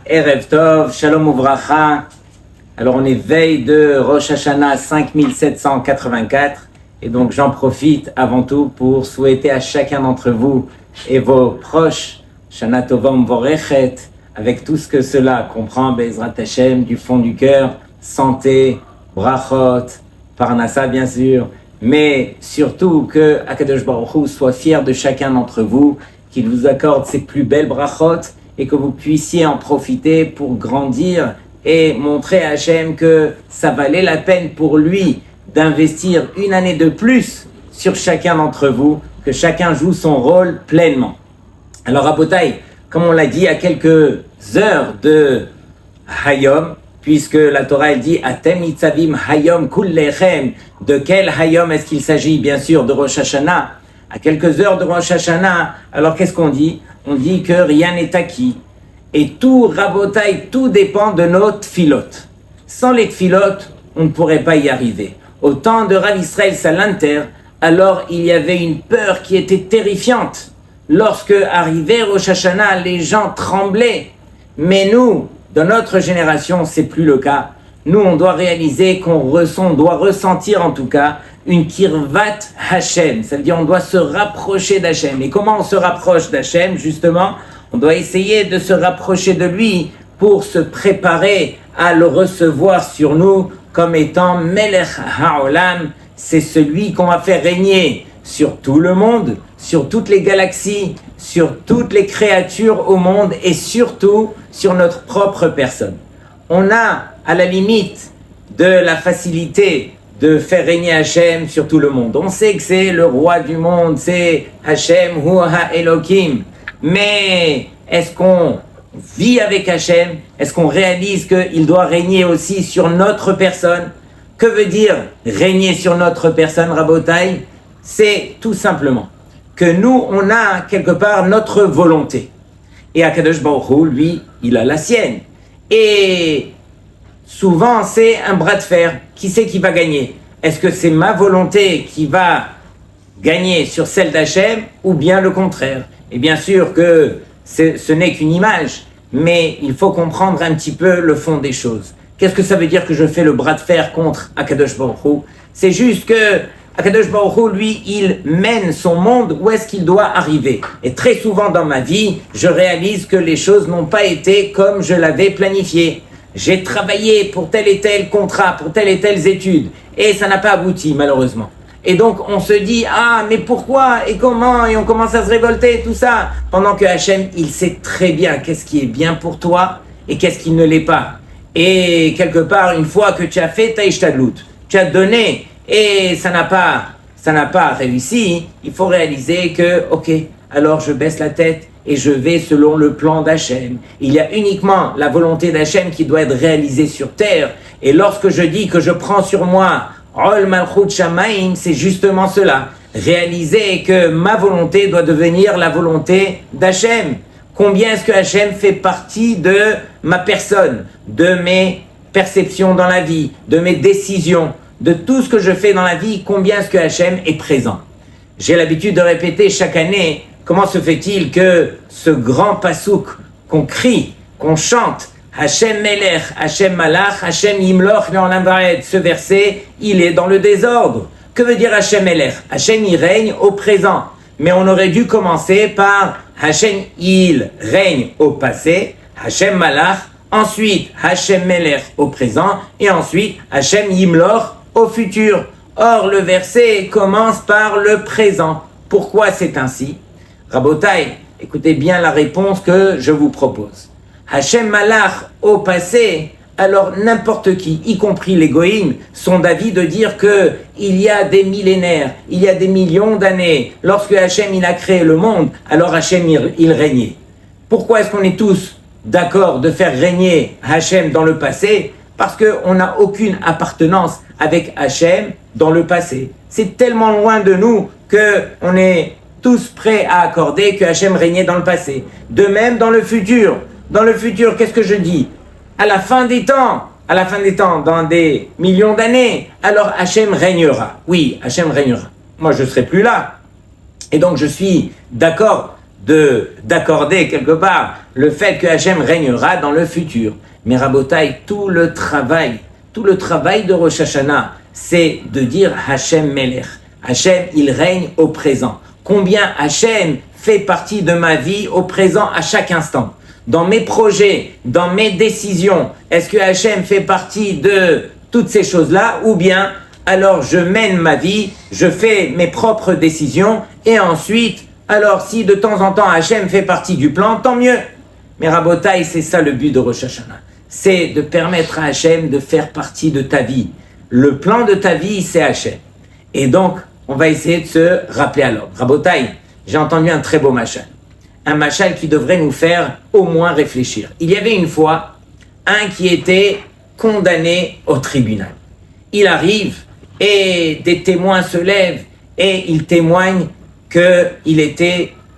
Erev Tov, Shalom Uvracha. Alors on est veille de Rosh Hashanah 5784 et donc j'en profite avant tout pour souhaiter à chacun d'entre vous et vos proches Shana Tova Umvorechet avec tout ce que cela comprend, Be'ezrat Hashem, du fond du cœur, santé, brachot, parnassa bien sûr, mais surtout que Akadosh Baruch Hu soit fier de chacun d'entre vous, qu'il vous accorde ses plus belles brachot et que vous puissiez en profiter pour grandir et montrer à Hachem que ça valait la peine pour lui d'investir une année de plus sur chacun d'entre vous, que chacun joue son rôle pleinement. Alors Rabotai, comme on l'a dit à quelques heures de Hayom, puisque la Torah elle dit Atem nitzavim Hayom kullechem, de quel Hayom est-ce qu'il s'agit? Bien sûr de Rosh Hashanah. À quelques heures de Rosh Hashanah, alors qu'est-ce qu'on dit? On dit que rien n'est acquis. Et tout, Rabotai, tout dépend de nos tfilotes. Sans les tfilotes, on ne pourrait pas y arriver. Au temps de Rav Israël Salanter, alors il y avait une peur qui était terrifiante. Lorsque arrivait Rosh Hashanah, les gens tremblaient. Mais nous, dans notre génération, c'est plus le cas. Nous, on doit réaliser on doit ressentir en tout cas une kirvat Hashem. Ça veut dire on doit se rapprocher d'Hashem. Et comment on se rapproche d'Hashem? Justement, on doit essayer de se rapprocher de lui pour se préparer à le recevoir sur nous comme étant Melech HaOlam. C'est celui qu'on va faire régner sur tout le monde, sur toutes les galaxies, sur toutes les créatures au monde et surtout sur notre propre personne. On a à la limite de la facilité de faire régner Hachem sur tout le monde. On sait que c'est le roi du monde, c'est Hachem Hu Ha-Elokim. Mais est-ce qu'on vit avec Hachem? Est-ce qu'on réalise qu'il doit régner aussi sur notre personne? Que veut dire régner sur notre personne, Rabotai? C'est tout simplement que nous, on a quelque part notre volonté. Et Akadosh Baruch Hu, lui, il a la sienne. Et souvent, c'est un bras de fer. Qui c'est qui va gagner? Est-ce que c'est ma volonté qui va gagner sur celle d'Hachem ou bien le contraire? Et bien sûr que ce n'est qu'une image, mais il faut comprendre un petit peu le fond des choses. Qu'est-ce que ça veut dire que je fais le bras de fer contre Akadosh Baruch Hu? C'est juste que Akadosh Baruch Hu, lui, il mène son monde où est-ce qu'il doit arriver. Et très souvent dans ma vie, je réalise que les choses n'ont pas été comme je l'avais planifié. J'ai travaillé pour tel et tel contrat, pour telle et telle étude, et ça n'a pas abouti, malheureusement. Et donc, on se dit, ah, mais pourquoi et comment? Et on commence à se révolter, tout ça. Pendant que Hachem, il sait très bien qu'est-ce qui est bien pour toi et qu'est-ce qui ne l'est pas. Et quelque part, une fois que tu as fait ta ishtadlut, tu as donné, et ça n'a pas réussi, il faut réaliser que, ok, alors je baisse la tête et je vais selon le plan d'Hachem. Il y a uniquement la volonté d'Hachem qui doit être réalisée sur terre. Et lorsque je dis que je prends sur moi Ol Malchut Shamaim, c'est justement cela. Réaliser que ma volonté doit devenir la volonté d'Hachem. Combien est-ce que Hachem fait partie de ma personne, de mes perceptions dans la vie, de mes décisions, de tout ce que je fais dans la vie, combien est-ce que Hachem est présent? J'ai l'habitude de répéter chaque année, comment se fait-il que ce grand pasouk qu'on crie, qu'on chante, Hachem Melech, Hachem Malach, Hachem Yimloch, ce verset, il est dans le désordre. Que veut dire Hachem Melech? Hachem, il règne au présent. Mais on aurait dû commencer par Hachem, il règne au passé, Hachem Malach, ensuite Hachem Melech au présent, et ensuite Hachem Yimloch au futur. Or, le verset commence par le présent. Pourquoi c'est ainsi? Rabotai, écoutez bien la réponse que je vous propose. Hachem Malach au passé, alors n'importe qui, y compris les goïms, sont d'avis de dire que il y a des millénaires, il y a des millions d'années, lorsque Hachem il a créé le monde, alors Hachem il régnait. Pourquoi est-ce qu'on est tous d'accord de faire régner Hachem dans le passé? Parce qu'on n'a aucune appartenance avec Hachem dans le passé. C'est tellement loin de nous qu'on est tous prêts à accorder que Hachem régnait dans le passé. De même dans le futur. Dans le futur, qu'est-ce que je dis? À la fin des temps, dans des millions d'années, alors Hachem régnera. Oui, Hachem régnera. Moi, je ne serai plus là. Et donc, je suis d'accord d'accorder quelque part le fait que Hachem régnera dans le futur. Mais Rabotai, tout le travail de Rosh Hashanah, c'est de dire Hachem Melech. Hachem, il règne au présent. Combien Hachem fait partie de ma vie au présent à chaque instant. Dans mes projets, dans mes décisions, est-ce que Hachem fait partie de toutes ces choses-là ou bien alors je mène ma vie, je fais mes propres décisions et ensuite, alors si de temps en temps Hachem fait partie du plan, tant mieux. Mais Rabotai, c'est ça le but de Rosh Hashanah. C'est de permettre à Hachem de faire partie de ta vie. Le plan de ta vie, c'est Hachem. Et donc, on va essayer de se rappeler à l'ordre. Rabotai, j'ai entendu un très beau machal. Un machal qui devrait nous faire au moins réfléchir. Il y avait une fois un qui était condamné au tribunal. Il arrive et des témoins se lèvent et ils témoignent que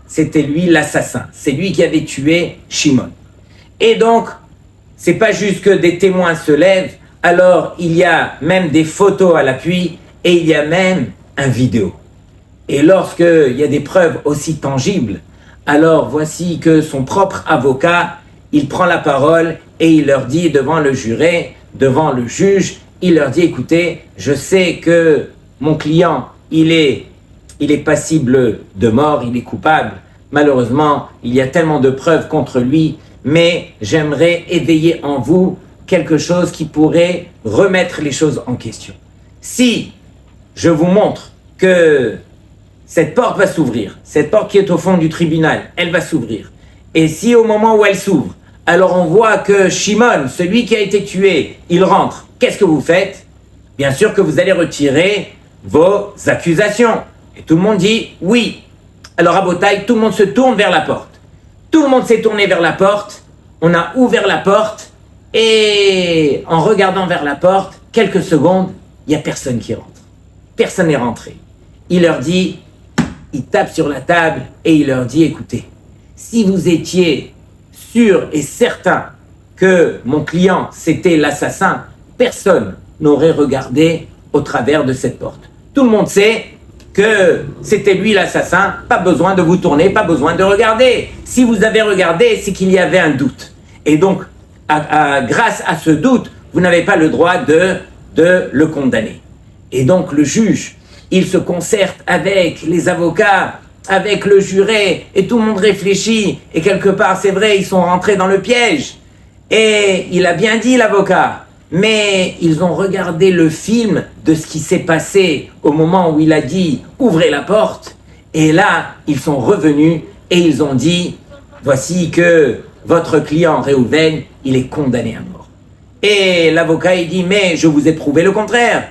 c'était lui l'assassin. C'est lui qui avait tué Shimon. Et donc, c'est pas juste que des témoins se lèvent, alors il y a même des photos à l'appui et il y a même un vidéo. Et lorsqu'il y a des preuves aussi tangibles, alors voici que son propre avocat, il prend la parole et il leur dit devant le juré, devant le juge, il leur dit, écoutez, je sais que mon client, il est passible de mort, il est coupable. Malheureusement, il y a tellement de preuves contre lui, mais j'aimerais éveiller en vous quelque chose qui pourrait remettre les choses en question. Si je vous montre que cette porte va s'ouvrir, cette porte qui est au fond du tribunal, elle va s'ouvrir. Et si au moment où elle s'ouvre, alors on voit que Shimon, celui qui a été tué, il rentre, qu'est-ce que vous faites? Bien sûr que vous allez retirer vos accusations. Et tout le monde dit oui. Alors à Botaï, tout le monde se tourne vers la porte. Tout le monde s'est tourné vers la porte, on a ouvert la porte, et en regardant vers la porte, quelques secondes, il n'y a personne qui rentre. Personne n'est rentré. Il leur dit, il tape sur la table et il leur dit, écoutez, si vous étiez sûr et certain que mon client c'était l'assassin, personne n'aurait regardé au travers de cette porte. Tout le monde sait que c'était lui l'assassin, pas besoin de vous tourner, pas besoin de regarder. Si vous avez regardé, c'est qu'il y avait un doute. Et donc, grâce à ce doute, vous n'avez pas le droit de le condamner. Et donc le juge, il se concerte avec les avocats, avec le juré, et tout le monde réfléchit. Et quelque part, c'est vrai, ils sont rentrés dans le piège. Et il a bien dit, l'avocat, mais ils ont regardé le film de ce qui s'est passé au moment où il a dit « Ouvrez la porte ». Et là, ils sont revenus et ils ont dit « Voici que votre client Réhouven, il est condamné à mort ». Et l'avocat, il dit « Mais je vous ai prouvé le contraire ».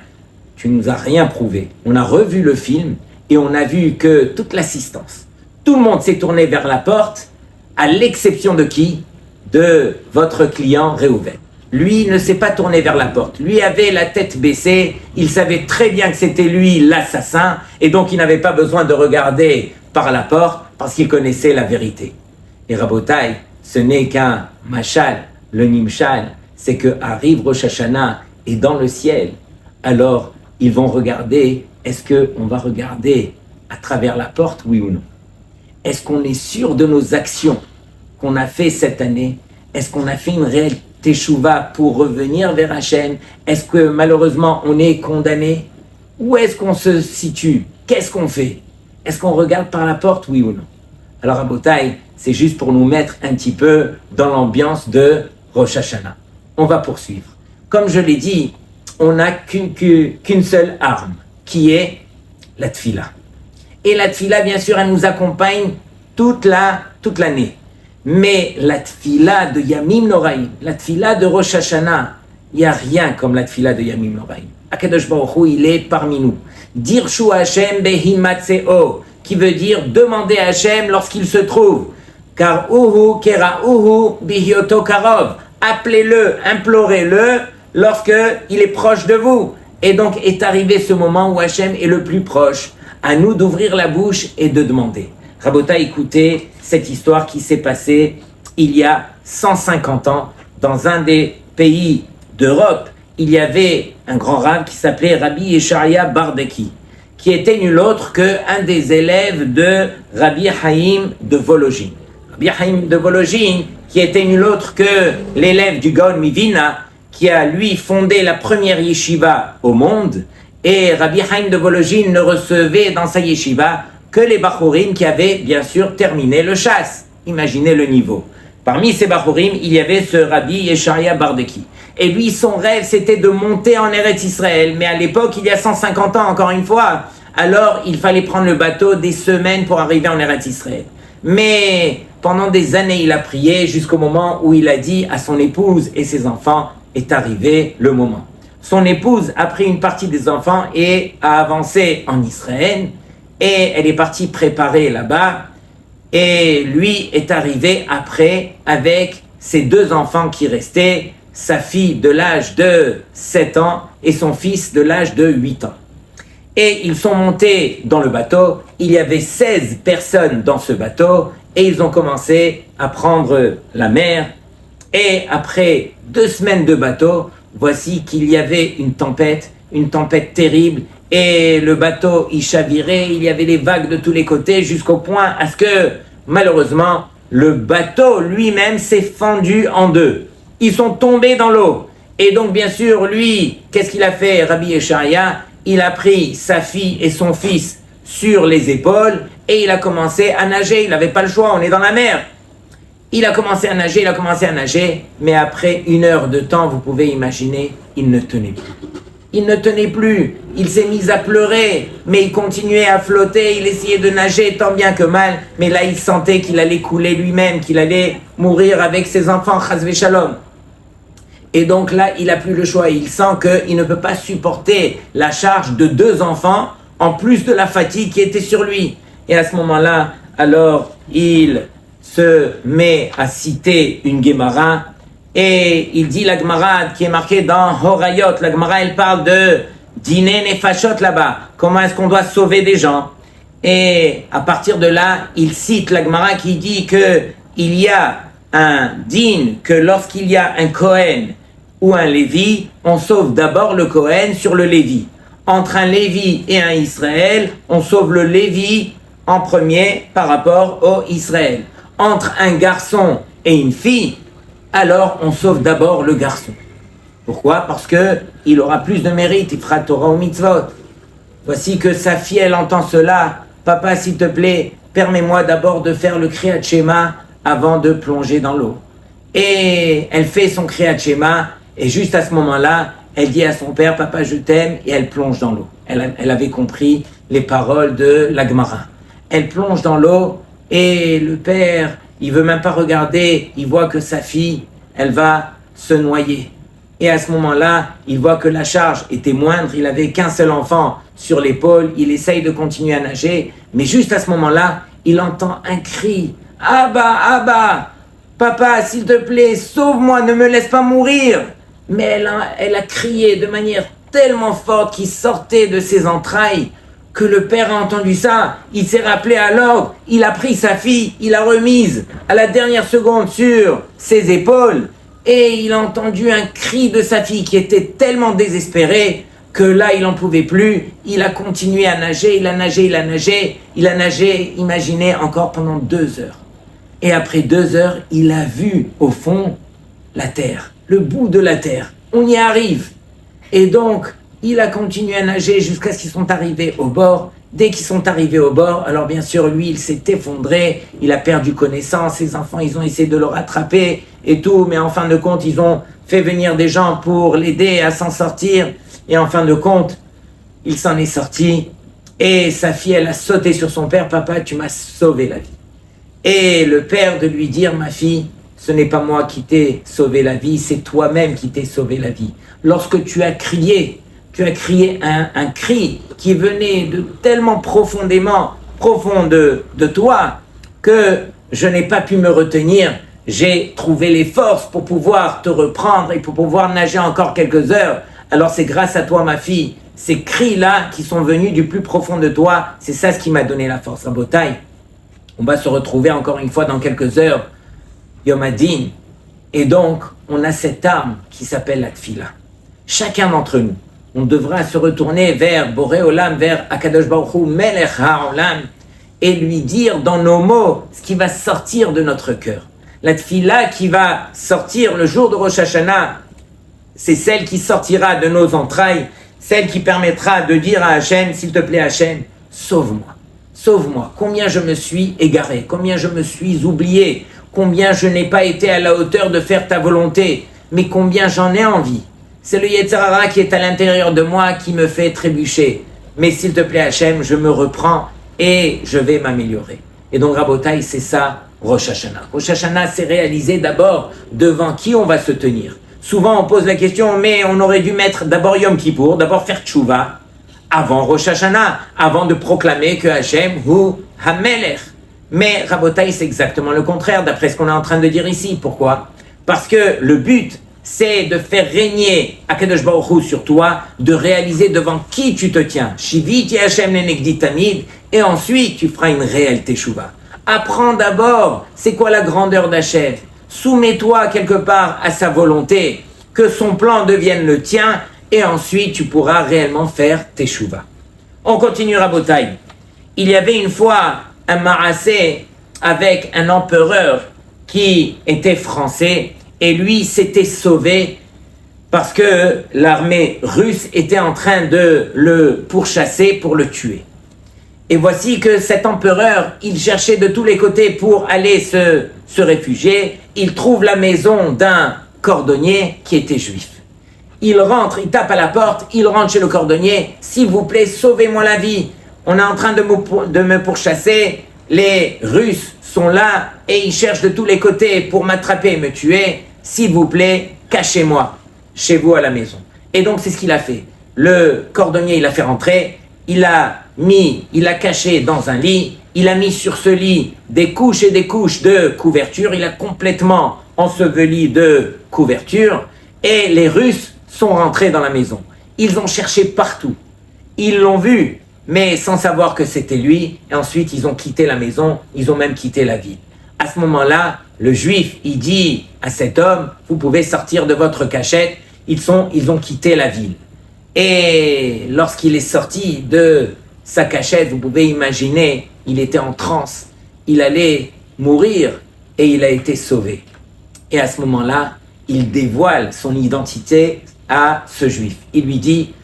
Tu ne nous as rien prouvé. On a revu le film et on a vu que toute l'assistance, tout le monde s'est tourné vers la porte, à l'exception de qui? De votre client Réhouven. Lui ne s'est pas tourné vers la porte. Lui avait la tête baissée. Il savait très bien que c'était lui l'assassin. Et donc il n'avait pas besoin de regarder par la porte parce qu'il connaissait la vérité. Et Rabotai, ce n'est qu'un machal. Le nimshal, c'est que arrive Rosh Hashanah et dans le ciel, alors ils vont regarder, est-ce qu'on va regarder à travers la porte, oui ou non? Est-ce qu'on est sûr de nos actions qu'on a fait cette année? Est-ce qu'on a fait une réelle teshuva pour revenir vers Hachem? Est-ce que malheureusement on est condamné? Où est-ce qu'on se situe? Qu'est-ce qu'on fait? Est-ce qu'on regarde par la porte, oui ou non? Alors à Botaï, c'est juste pour nous mettre un petit peu dans l'ambiance de Rosh Hashanah. On va poursuivre. Comme je l'ai dit, on n'a qu'une seule arme, qui est la tfila. Et la tfila, bien sûr, elle nous accompagne toute l'année. Mais la tfila de Yamim Noraim, la tfila de Rosh Hashanah, il n'y a rien comme la tfila de Yamim Noraim. Akadosh Baruch Hu, il est parmi nous. Dirshu Hashem behimatseo, qui veut dire demander à Hashem lorsqu'il se trouve. Car uhu kerauhu bihyoto karov. Appelez-le, implorez-le lorsqu'il est proche de vous. Et donc est arrivé ce moment où Hachem est le plus proche. À nous d'ouvrir la bouche et de demander. Rabota, écoutez cette histoire qui s'est passée il y a 150 ans dans un des pays d'Europe. Il y avait un grand rabbin qui s'appelait Rabbi Yesharia Bardeki, qui était nul autre qu'un des élèves de Rabbi Haïm de Volojine. Rabbi Haïm de Volojine, qui était nul autre que l'élève du Gaon Mivina, qui a lui fondé la première yeshiva au monde, et Rabbi Haïm de Volojine ne recevait dans sa yeshiva que les Bachurim qui avaient bien sûr terminé le chasse. Imaginez le niveau. Parmi ces Bachurim, il y avait ce Rabbi Yesharia Bardeki. Et lui, son rêve, c'était de monter en Eretz Israël. Mais à l'époque, il y a 150 ans, encore une fois, alors il fallait prendre le bateau des semaines pour arriver en Eretz Israël. Mais pendant des années, il a prié jusqu'au moment où il a dit à son épouse et ses enfants, est arrivé le moment. Son épouse a pris une partie des enfants et a avancé en Israël. Et elle est partie préparer là-bas. Et lui est arrivé après avec ses deux enfants qui restaient, sa fille de l'âge de 7 ans et son fils de l'âge de 8 ans. Et ils sont montés dans le bateau, il y avait 16 personnes dans ce bateau et ils ont commencé à prendre la mer. Et après 2 semaines de bateau, voici qu'il y avait une tempête terrible et le bateau il chavirait, il y avait des vagues de tous les côtés jusqu'au point à ce que malheureusement le bateau lui-même s'est fendu en deux. Ils sont tombés dans l'eau. Et donc, bien sûr, lui, qu'est-ce qu'il a fait, Rabbi Yesharia? Il a pris sa fille et son fils sur les épaules et il a commencé à nager. Il n'avait pas le choix, on est dans la mer. Il a commencé à nager, mais après 1 heure de temps, vous pouvez imaginer, il ne tenait plus. Il ne tenait plus, il s'est mis à pleurer, mais il continuait à flotter, il essayait de nager tant bien que mal, mais là il sentait qu'il allait couler lui-même, qu'il allait mourir avec ses enfants, chas v'shalom. Et donc là, il n'a plus le choix, il sent qu'il ne peut pas supporter la charge de 2 enfants, en plus de la fatigue qui était sur lui. Et à ce moment-là, alors, il se met à citer une Gemara, et il dit la Gemara qui est marquée dans Horayot, la Gemara elle parle de dîner nefashot là-bas, comment est-ce qu'on doit sauver des gens. Et à partir de là, il cite la Gemara qui dit que il y a un din, que lorsqu'il y a un Kohen ou un Lévi, on sauve d'abord le Kohen sur le Lévi. Entre un Lévi et un Israël, on sauve le Lévi en premier par rapport au Israël. Entre un garçon et une fille, alors on sauve d'abord le garçon. Pourquoi? Parce que il aura plus de mérite, il fera Torah ou mitzvot. Voici que sa fille, elle entend cela. Papa, s'il te plaît, permets-moi d'abord de faire le Kriyat Shema avant de plonger dans l'eau. Et elle fait son Kriyat Shema, et juste à ce moment-là, elle dit à son père, papa, je t'aime, et elle plonge dans l'eau. Elle avait compris les paroles de la Gemara. Elle plonge dans l'eau, et le père, il veut même pas regarder, il voit que sa fille, elle va se noyer. Et à ce moment-là, il voit que la charge était moindre, il avait qu'un seul enfant sur l'épaule, il essaye de continuer à nager, mais juste à ce moment-là, il entend un cri. Abba, Abba, papa, s'il te plaît, sauve-moi, ne me laisse pas mourir. Mais elle a crié de manière tellement forte qui sortait de ses entrailles, que le père a entendu ça, il s'est rappelé à l'ordre, il a pris sa fille, il l'a remise à la dernière seconde sur ses épaules, et il a entendu un cri de sa fille qui était tellement désespérée que là il n'en pouvait plus, il a continué à nager, il a nagé, imaginez, encore pendant 2 heures. Et après 2 heures, il a vu au fond la terre, le bout de la terre, on y arrive. Et donc, il a continué à nager jusqu'à ce qu'ils sont arrivés au bord. Dès qu'ils sont arrivés au bord, alors bien sûr, lui, il s'est effondré, il a perdu connaissance, ses enfants, ils ont essayé de le rattraper et tout, mais en fin de compte, ils ont fait venir des gens pour l'aider à s'en sortir, et en fin de compte, il s'en est sorti, et sa fille, elle a sauté sur son père, papa, tu m'as sauvé la vie. Et le père de lui dire, ma fille, ce n'est pas moi qui t'ai sauvé la vie, c'est toi-même qui t'ai sauvé la vie. Lorsque tu as crié un cri qui venait de tellement profond de toi que je n'ai pas pu me retenir. J'ai trouvé les forces pour pouvoir te reprendre et pour pouvoir nager encore quelques heures. Alors c'est grâce à toi, ma fille, ces cris-là qui sont venus du plus profond de toi, c'est ça ce qui m'a donné la force. Rabotai, on va se retrouver encore une fois dans quelques heures, Yom Hadin, et donc on a cette arme qui s'appelle la tfila. Chacun d'entre nous, on devra se retourner vers Boré Olam, vers Akadosh Baruch Hu, Melech HaOlam, et lui dire dans nos mots ce qui va sortir de notre cœur. La tfila qui va sortir le jour de Rosh Hashanah, c'est celle qui sortira de nos entrailles, celle qui permettra de dire à Hachem, s'il te plaît Hachem, sauve-moi, sauve-moi. Combien je me suis égaré, combien je me suis oublié, combien je n'ai pas été à la hauteur de faire ta volonté, mais combien j'en ai envie. C'est le Yetzer Hara qui est à l'intérieur de moi qui me fait trébucher. Mais s'il te plaît Hachem, je me reprends et je vais m'améliorer. Et donc Rabotai, c'est ça Rosh Hashanah. Rosh Hashanah, c'est réaliser d'abord devant qui on va se tenir. Souvent on pose la question, mais on aurait dû mettre d'abord Yom Kippour, d'abord faire Tchouva, avant Rosh Hashanah, avant de proclamer que Hachem hu Hamelech. Mais Rabotai, c'est exactement le contraire, d'après ce qu'on est en train de dire ici. Pourquoi? Parce que le but, c'est de faire régner Akadosh Baruch Hu sur toi, de réaliser devant qui tu te tiens. Shiviti Hachem lenegdi tamid, et ensuite tu feras une réelle teshuva. Apprends d'abord, c'est quoi la grandeur d'Hachem. Soumets-toi quelque part à sa volonté, que son plan devienne le tien, et ensuite tu pourras réellement faire teshuva. On continue Rabotai. Il y avait une fois un marassé avec un empereur qui était français, et lui s'était sauvé parce que l'armée russe était en train de le pourchasser pour le tuer. Et voici que cet empereur, il cherchait de tous les côtés pour aller se réfugier. Il trouve la maison d'un cordonnier qui était juif. Il rentre, il tape à la porte, il rentre chez le cordonnier. « S'il vous plaît, sauvez-moi la vie. On est en train de me pourchasser. Les Russes sont là et ils cherchent de tous les côtés pour m'attraper et me tuer. S'il vous plaît, cachez-moi chez vous à la maison. » Et donc c'est ce qu'il a fait. Le cordonnier, il a fait rentrer, il a caché dans un lit, il a mis sur ce lit des couches et des couches de couverture, il a complètement enseveli de couverture, et les Russes sont rentrés dans la maison. Ils ont cherché partout, ils l'ont vu, mais sans savoir que c'était lui, et ensuite ils ont quitté la maison, ils ont même quitté la ville. À ce moment-là, le juif, il dit à cet homme, vous pouvez sortir de votre cachette, ils ont quitté la ville. Et lorsqu'il est sorti de sa cachette, vous pouvez imaginer, il était en transe, il allait mourir et il a été sauvé. Et à ce moment-là, il dévoile son identité à ce juif. Il lui dit,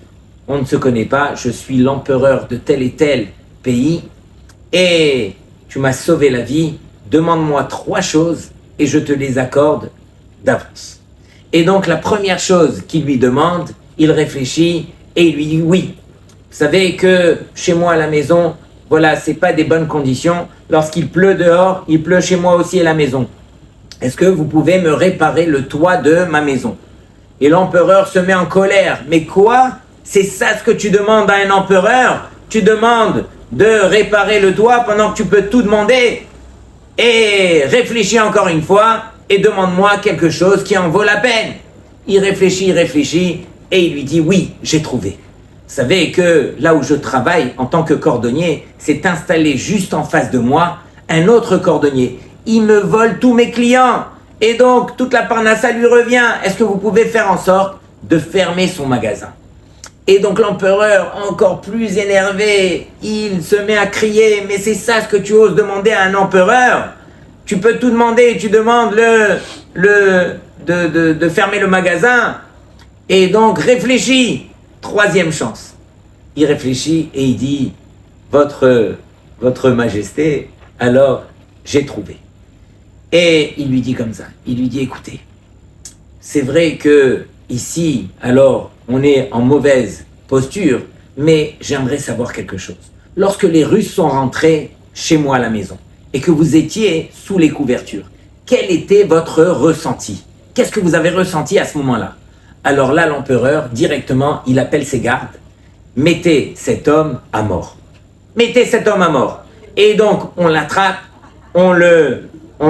on ne se connaît pas, je suis l'empereur de tel et tel pays et tu m'as sauvé la vie, demande-moi 3 choses et je te les accorde d'avance. Et donc la première chose qu'il lui demande, il réfléchit et il lui dit oui. Vous savez que chez moi à la maison, voilà, c'est pas des bonnes conditions. Lorsqu'il pleut dehors, il pleut chez moi aussi à la maison. Est-ce que vous pouvez me réparer le toit de ma maison? Et l'empereur se met en colère. Mais quoi? C'est ça ce que tu demandes à un empereur? Tu demandes de réparer le toit pendant que tu peux tout demander? Et réfléchis encore une fois et demande-moi quelque chose qui en vaut la peine. Il réfléchit et il lui dit oui, j'ai trouvé. Vous savez que là où je travaille en tant que cordonnier, c'est installé juste en face de moi un autre cordonnier. Il me vole tous mes clients et donc toute la parnassa lui revient. Est-ce que vous pouvez faire en sorte de fermer son magasin? Et donc l'empereur, encore plus énervé, il se met à crier, mais c'est ça ce que tu oses demander à un empereur? Tu peux tout demander, tu demandes de fermer le magasin. Et donc réfléchis, 3e chance. Il réfléchit et il dit, votre majesté, alors j'ai trouvé. Et il lui dit comme ça, il lui dit, écoutez, c'est vrai que ici, alors, on est en mauvaise posture, mais j'aimerais savoir quelque chose. Lorsque les Russes sont rentrés chez moi à la maison, et que vous étiez sous les couvertures, quel était votre ressenti? Qu'est-ce que vous avez ressenti à ce moment-là? Alors là, l'empereur, directement, il appelle ses gardes, mettez cet homme à mort. Mettez cet homme à mort. Et donc, on l'attrape, on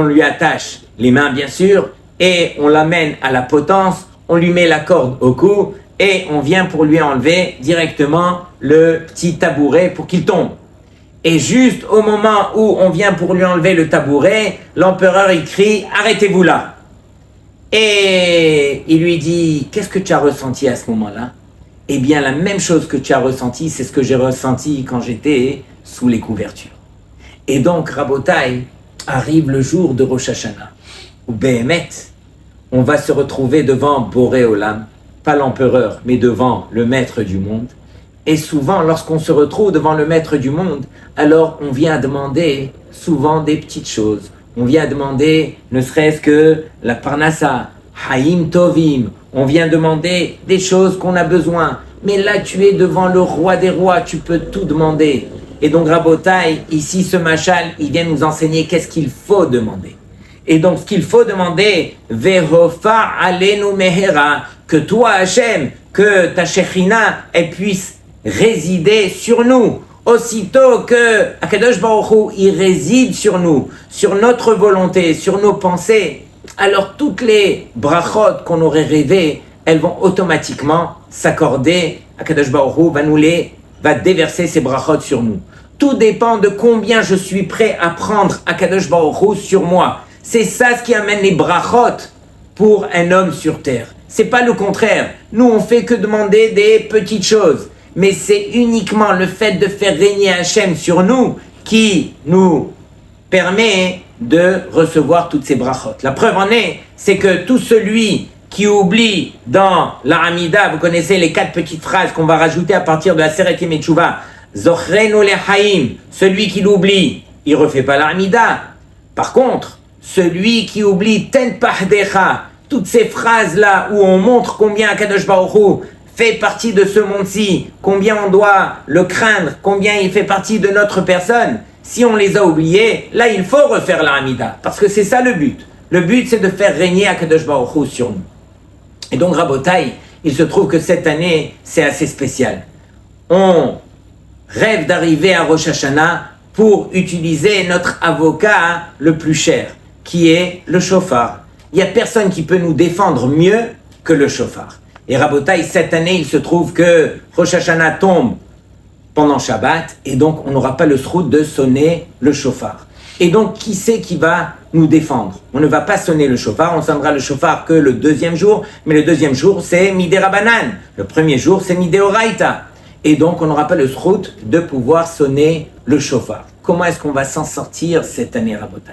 lui attache les mains, bien sûr, et on l'amène à la potence, on lui met la corde au cou, et on vient pour lui enlever directement le petit tabouret pour qu'il tombe. Et juste au moment où on vient pour lui enlever le tabouret, l'empereur il crie « Arrêtez-vous là !» Et il lui dit « Qu'est-ce que tu as ressenti à ce moment-là » eh bien la même chose que tu as ressenti, c'est ce que j'ai ressenti quand j'étais sous les couvertures. Et donc, Rabotai, arrive le jour de Rosh Hashanah, où Behemet, on va se retrouver devant Boré Olam, pas l'empereur, mais devant le maître du monde. Et souvent, lorsqu'on se retrouve devant le maître du monde, alors on vient demander souvent des petites choses. On vient demander, ne serait-ce que la Parnassa, Haïm Tovim. On vient demander des choses qu'on a besoin. Mais là, tu es devant le roi des rois, tu peux tout demander. Et donc, Rabotai, ici, ce machal, il vient nous enseigner qu'est-ce qu'il faut demander. Et donc, ce qu'il faut demander, Vehofa alenu mehera, que toi, Hachem, que ta Shekhinah, elle puisse résider sur nous. Aussitôt que Akadosh Baruch Hu, il réside sur nous, sur notre volonté, sur nos pensées, alors toutes les brachot qu'on aurait rêvées, elles vont automatiquement s'accorder. Akadosh Baruch Hu va déverser ses brachot sur nous. Tout dépend de combien je suis prêt à prendre Akadosh Baruch Hu sur moi. C'est ça ce qui amène les brachot pour un homme sur terre. C'est pas le contraire. Nous, on fait que demander des petites choses. Mais c'est uniquement le fait de faire régner Hachem sur nous qui nous permet de recevoir toutes ces brachot. La preuve en est, c'est que tout celui qui oublie dans la Hamida, vous connaissez les 4 petites phrases qu'on va rajouter à partir de la Aseret Yemei Teshuvah, Zochrenu lechaim, celui qui l'oublie, il refait pas la Hamida. Par contre, celui qui oublie Ten Pahdecha, toutes ces phrases-là où on montre combien Akadosh Baruch Hu fait partie de ce monde-ci, combien on doit le craindre, combien il fait partie de notre personne, si on les a oubliés, là il faut refaire la Hamida, parce que c'est ça le but. Le but c'est de faire régner Akadosh Baruch Hu sur nous. Et donc Rabotai, il se trouve que cette année c'est assez spécial. On rêve d'arriver à Rosh Hashanah pour utiliser notre avocat le plus cher, qui est le shofar. Il n'y a personne qui peut nous défendre mieux que le shofar. Et Rabotai, cette année, il se trouve que Rosh Hashanah tombe pendant Shabbat, et donc on n'aura pas le srout de sonner le shofar. Et donc, qui c'est qui va nous défendre? On ne va pas sonner le shofar, on sonnera le shofar que le 2e jour, mais le 2e jour, c'est Midé Rabanan. Le 1er jour, c'est Midé Oraita. Et donc, on n'aura pas le srout de pouvoir sonner le shofar. Comment est-ce qu'on va s'en sortir cette année, Rabotai?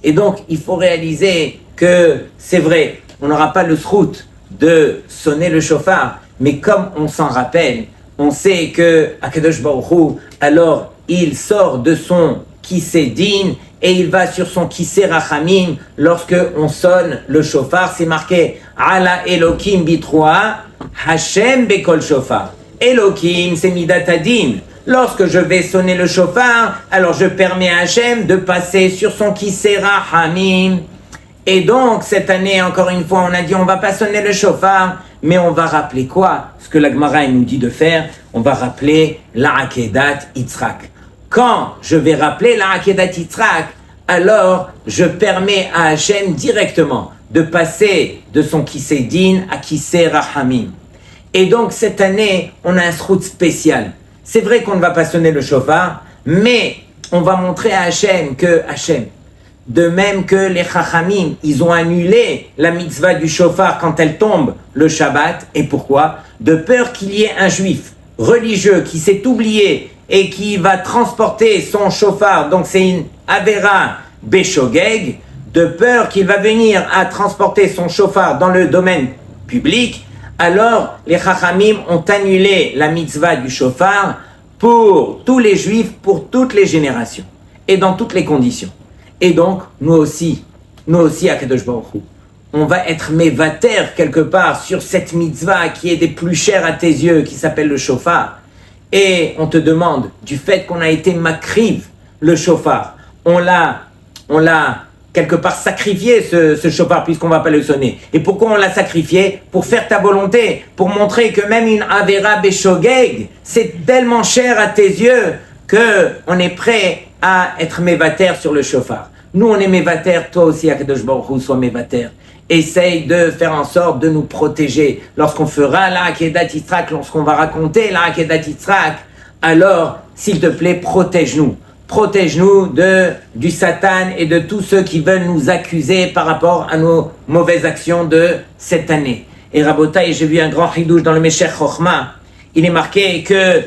Et donc, il faut réaliser que c'est vrai, on n'aura pas le srout de sonner le shofar, mais comme on s'en rappelle, on sait que Akadosh Baruch Hu, alors il sort de son Kisei Din et il va sur son Kisei Rachamim lorsque on sonne le shofar. C'est marqué Ala Elokim Bitroa Hashem Bekol Shofar. Elokim, c'est Midat Adin. Lorsque je vais sonner le shofar, alors je permets à Hashem de passer sur son Kisei Rachamim. Et donc, cette année, encore une fois, on a dit on va pas sonner le shofar, mais on va rappeler quoi? Ce que la Gemara nous dit de faire, on va rappeler la Akedat Yitzhak. Quand je vais rappeler la Akedat Yitzhak, alors je permets à Hachem directement de passer de son Kisei Din à Kisei Rachamim. Et donc, cette année, on a un srout spécial. C'est vrai qu'on ne va pas sonner le shofar, mais on va montrer à Hachem que Hachem, de même que les Chachamim, ils ont annulé la mitzvah du shofar quand elle tombe le Shabbat. Et pourquoi? De peur qu'il y ait un juif religieux qui s'est oublié et qui va transporter son shofar, donc c'est une Avera Beshogeg, de peur qu'il va venir à transporter son shofar dans le domaine public. Alors les Chachamim ont annulé la mitzvah du shofar pour tous les juifs, pour toutes les générations et dans toutes les conditions. Et donc, nous aussi, à Kadosh Baruch Hu, on va être mévater quelque part sur cette mitzvah qui est des plus chères à tes yeux, qui s'appelle le shofar. Et on te demande, du fait qu'on a été makriv, le shofar, on l'a quelque part sacrifié ce shofar puisqu'on va pas le sonner. Et pourquoi on l'a sacrifié? Pour faire ta volonté, pour montrer que même une avera beshogeg, c'est tellement cher à tes yeux que on est prêt à être mévater sur le shofar. Nous, on est mévater, toi aussi, Akadosh Baruch Hu, sois mévater. Essaye de faire en sorte de nous protéger. Lorsqu'on fera la Akedat Yitzhak, lorsqu'on va raconter la Akedat Yitzhak, alors, s'il te plaît, protège-nous. Protège-nous du Satan et de tous ceux qui veulent nous accuser par rapport à nos mauvaises actions de cette année. Et Rabotai, j'ai vu un grand chidouche dans le Meshech Chochma. il est marqué que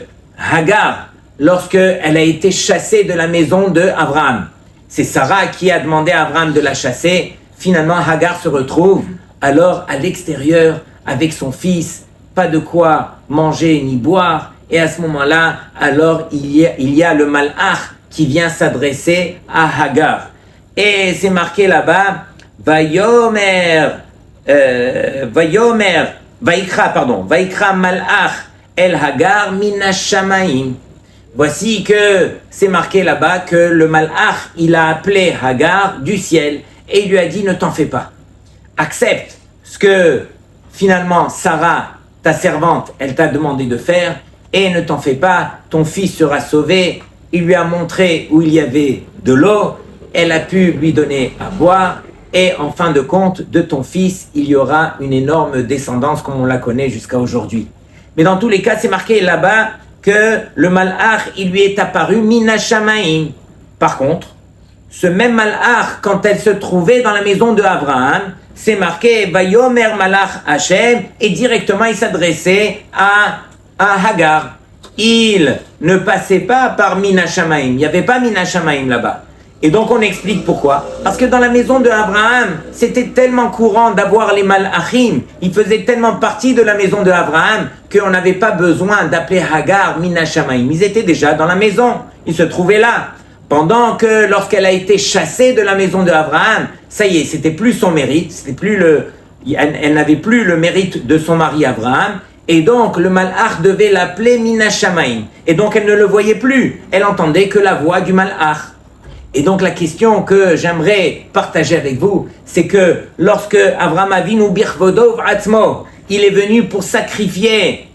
Hagar, lorsqu'elle a été chassée de la maison de Abraham, c'est Sarah qui a demandé à Abraham de la chasser. Finalement, Hagar se retrouve alors à l'extérieur avec son fils, pas de quoi manger ni boire. Et à ce moment-là, alors il y a le malach qui vient s'adresser à Hagar. Et c'est marqué là-bas, Vaikra malach el Hagar minashamaim. Voici que c'est marqué là-bas que le malach, il a appelé Hagar du ciel et il lui a dit, ne t'en fais pas. Accepte ce que finalement Sarah, ta servante, elle t'a demandé de faire et ne t'en fais pas, ton fils sera sauvé. Il lui a montré où il y avait de l'eau, elle a pu lui donner à boire et en fin de compte, de ton fils, il y aura une énorme descendance comme on la connaît jusqu'à aujourd'hui. Mais dans tous les cas, c'est marqué là-bas que le malach, il lui est apparu minashamaim. Par contre, ce même malach, quand elle se trouvait dans la maison de Abraham, c'est marqué Vayomer malach Hashem et directement il s'adressait à Hagar. Il ne passait pas par minashamaim. Il n'y avait pas minashamaim là-bas. Et donc on explique pourquoi. Parce que dans la maison de Abraham, c'était tellement courant d'avoir les malachim, ils faisaient tellement partie de la maison de Abraham qu'on n'avait pas besoin d'appeler Hagar minashamaim. Ils étaient déjà dans la maison, ils se trouvaient là. Pendant que lorsqu'elle a été chassée de la maison de Abraham, ça y est, c'était plus son mérite, elle n'avait plus le mérite de son mari Abraham. Et donc, le malach devait l'appeler minashamaim. Et donc, elle ne le voyait plus. Elle entendait que la voix du malach. Et donc la question que j'aimerais partager avec vous, c'est que lorsque Avraham Avinu birvodov atzmo, il est venu pour sacrifier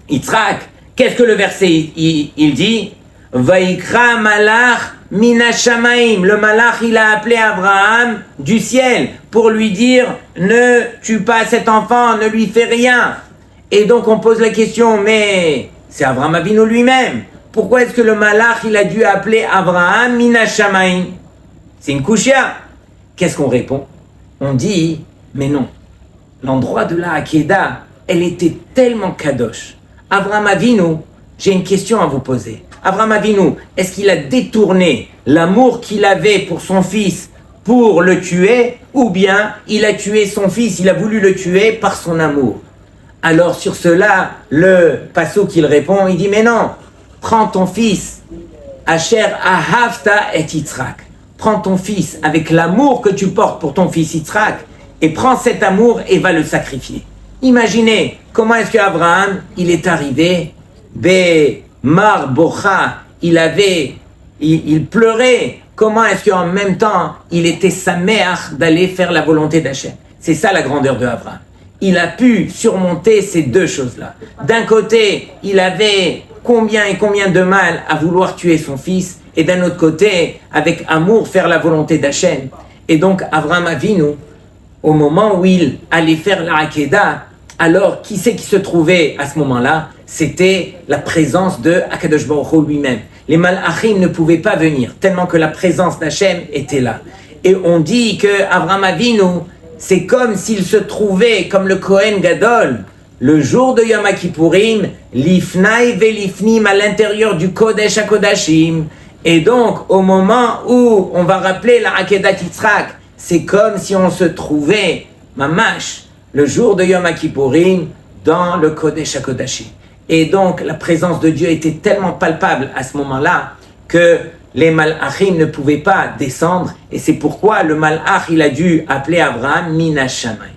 Yitzhak, qu'est-ce que le verset il dit? Vaikra malach minashamaim. Le malach, il a appelé Abraham du ciel pour lui dire ne tue pas cet enfant, ne lui fais rien. Et donc on pose la question, mais c'est Avraham Avinu lui-même. Pourquoi est-ce que le malach, il a dû appeler Abraham minashamaim? C'est une kushia. Qu'est-ce qu'on répond? On dit, mais non. L'endroit de la Hakeda, elle était tellement kadosh. Abraham Avinu, j'ai une question à vous poser. Abraham Avinu, est-ce qu'il a détourné l'amour qu'il avait pour son fils pour le tuer, ou bien il a tué son fils, il a voulu le tuer par son amour? Alors sur cela, le passouk qu'il répond, il dit, mais non. Prends ton fils, Asher Ahavta et Yitzhak. Prends ton fils avec l'amour que tu portes pour ton fils Yitzhak et prends cet amour et va le sacrifier. Imaginez comment est-ce qu'Abraham, il est arrivé, Mar Bocha, il pleurait. Comment est-ce qu'en même temps, il était sa mère d'aller faire la volonté d'Hachem. C'est ça la grandeur de Abraham. Il a pu surmonter ces deux choses-là. D'un côté, il avait combien et combien de mal à vouloir tuer son fils, et d'un autre côté, avec amour, faire la volonté d'Hachem. Et donc, Avraham Avinu, au moment où il allait faire la Hakeda, alors, qui c'est qui se trouvait à ce moment-là? C'était la présence de Akadosh Baruch Hu lui-même. Les malachim ne pouvaient pas venir, tellement que la présence d'Hachem était là. Et on dit que Avraham Avinu, c'est comme s'il se trouvait, comme le Kohen Gadol, le jour de Yom Kippourim, l'ifnai velifnim à l'intérieur du Kodesh HaKodashim. Et donc, au moment où on va rappeler la Akedat Yitzhak, c'est comme si on se trouvait, mamash, le jour de Yom Kippourim, dans le Kodesh HaKodashim. Et donc, la présence de Dieu était tellement palpable à ce moment-là que les malachim ne pouvaient pas descendre. Et c'est pourquoi le malach, il a dû appeler Abraham minashamaim.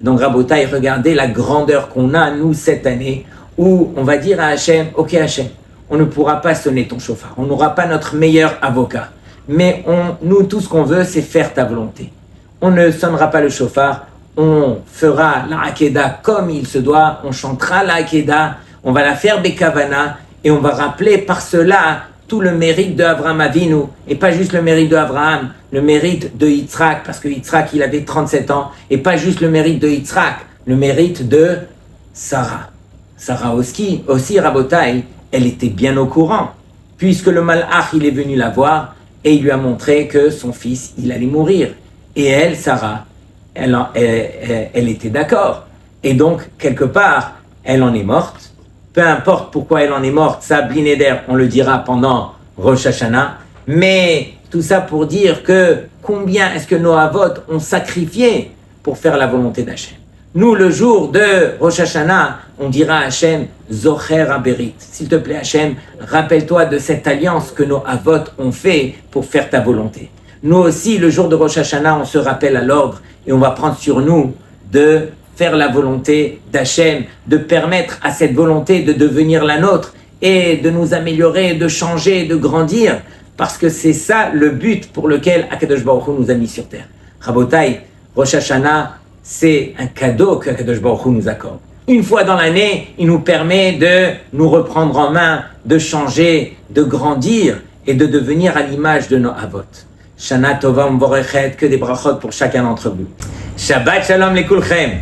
Donc, Rabotai, regardez la grandeur qu'on a, nous, cette année, où on va dire à Hachem, ok Hachem, on ne pourra pas sonner ton chauffard, on n'aura pas notre meilleur avocat, mais nous, tout ce qu'on veut, c'est faire ta volonté. On ne sonnera pas le chauffard, on fera la Hakeda comme il se doit, on chantera la Hakeda, on va la faire Bekavana, et on va rappeler par cela tout le mérite de Avraham Avinu, et pas juste le mérite de Abraham, le mérite de Yitzhak, parce que Yitzhak, il avait 37 ans, et pas juste le mérite de Yitzhak, le mérite de Sarah. Sarah aussi Rabotai, elle était bien au courant, puisque le malach, il est venu la voir, et il lui a montré que son fils, il allait mourir. Et elle, Sarah, elle était d'accord. Et donc, quelque part, elle en est morte. peu importe pourquoi elle en est morte, ça, Bli Neder, on le dira pendant Rosh Hashanah. Mais tout ça pour dire que combien est-ce que nos avot ont sacrifié pour faire la volonté d'Hachem. Nous, le jour de Rosh Hashanah, on dira à Hachem, Zocher Aberit. S'il te plaît, Hachem, rappelle-toi de cette alliance que nos avot ont fait pour faire ta volonté. Nous aussi, le jour de Rosh Hashanah, on se rappelle à l'ordre et on va prendre sur nous de faire la volonté d'Hachem, de permettre à cette volonté de devenir la nôtre et de nous améliorer, de changer, de grandir, parce que c'est ça le but pour lequel Akadosh Baruch Hu nous a mis sur terre. Rabotai, Rosh Hashanah, c'est un cadeau que Akadosh Baruch Hu nous accorde. Une fois dans l'année, il nous permet de nous reprendre en main, de changer, de grandir et de devenir à l'image de nos avot. Shana Tova Mvorechet, que des brachot pour chacun d'entre vous. Shabbat Shalom les Kulchem.